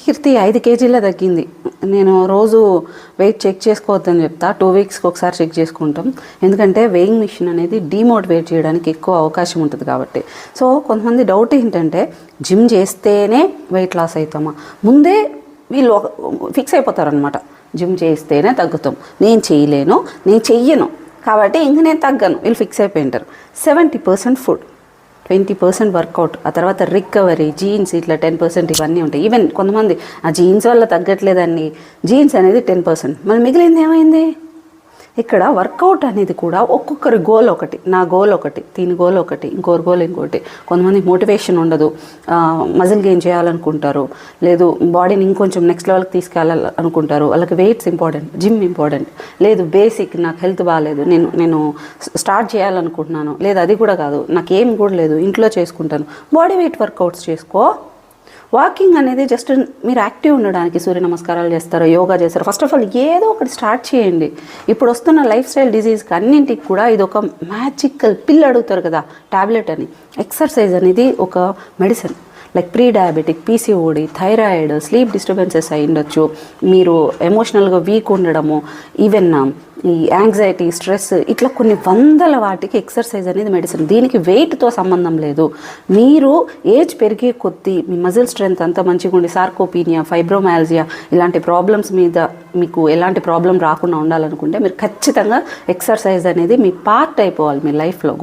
కీర్తి 5 కేజీల తగ్గింది. నేను రోజు వెయిట్ చెక్ చేసుకోవద్దని చెప్తా, 2 వీక్స్కి ఒకసారి చెక్ చేసుకుంటాం. ఎందుకంటే వెయింగ్ మిషన్ అనేది డీమోటివేట్ చేయడానికి ఎక్కువ అవకాశం ఉంటుంది కాబట్టి. సో కొంతమంది డౌట్ ఏంటంటే జిమ్ చేస్తేనే వెయిట్ లాస్ అవుతామా, ముందే వీళ్ళు ఫిక్స్ అయిపోతారనమాట. జిమ్ చేస్తేనే తగ్గుతాం, నేను చేయలేను, నేను చెయ్యను కాబట్టి ఇంక నేను తగ్గను, వీళ్ళు ఫిక్స్ అయిపోయింటారు. 70% ఫుడ్, 20% వర్కౌట్, ఆ తర్వాత రికవరీ, జీన్స్ ఇట్లా 10% ఇవన్నీ ఉంటాయి. ఈవెన్ కొంతమంది ఆ జీన్స్ వల్ల తగ్గట్లేదండి, జీన్స్ అనేది 10%, మరి మిగిలింది ఏమైంది? ఇక్కడ వర్కౌట్ అనేది కూడా ఒక్కొక్కరి గోల్ ఒకటి, నా గోల్ ఒకటి, దీని గోల్ ఒకటి, ఇంకోరి గోల్ ఇంకోటి. కొంతమంది మోటివేషన్ ఉండదు, మజిల్ గెయిన్ చేయాలనుకుంటారు, లేదు బాడీని ఇంకొంచెం నెక్స్ట్ లెవెల్కి తీసుకెళ్ళాలనుకుంటారు, వాళ్ళకి వెయిట్స్ ఇంపార్టెంట్, జిమ్ ఇంపార్టెంట్. లేదు బేసిక్ నాకు హెల్త్ బాగాలేదు, నేను స్టార్ట్ చేయాలనుకుంటున్నాను, లేదు అది కూడా కాదు, నాకేం కూడా లేదు, ఇంట్లో చేసుకుంటాను, బాడీ వెయిట్ వర్కౌట్స్ చేసుకో. వాకింగ్ అనేది జస్ట్ మీరు యాక్టివ్ ఉండడానికి, సూర్య నమస్కారాలు చేస్తారు, యోగా చేస్తారు. ఫస్ట్ ఆఫ్ ఆల్ ఏదో ఒకటి స్టార్ట్ చేయండి. ఇప్పుడు వస్తున్న లైఫ్ స్టైల్ డిజీజ్కి అన్నింటికి కూడా ఇది ఒక మ్యాజికల్ పిల్ అడుగుతారు కదా, ట్యాబ్లెట్ అని. ఎక్సర్సైజ్ అనేది ఒక medicine. Like pre diabetic, PCOD, thyroid, sleep disturbances అయి ఉండొచ్చు, మీరు ఎమోషనల్గా వీక్ ఉండడము, ఈవెన్ ఈ యాంగ్జైటీ, స్ట్రెస్, ఇట్లా కొన్ని వందల వాటికి ఎక్సర్సైజ్ అనేది మెడిసిన్. దీనికి వెయిట్తో సంబంధం లేదు. మీరు ఏజ్ పెరిగే కొద్దీ మీ మజిల్ స్ట్రెంత్ అంతా మంచిగా ఉండి, సార్కోపీనియా, ఫైబ్రోమాల్జియా ఇలాంటి ప్రాబ్లమ్స్ మీద మీకు ఎలాంటి ప్రాబ్లం రాకుండా ఉండాలనుకుంటే మీరు ఖచ్చితంగా ఎక్సర్సైజ్ అనేది మీ పార్ట్ అయిపోవాలి మీ లైఫ్లో.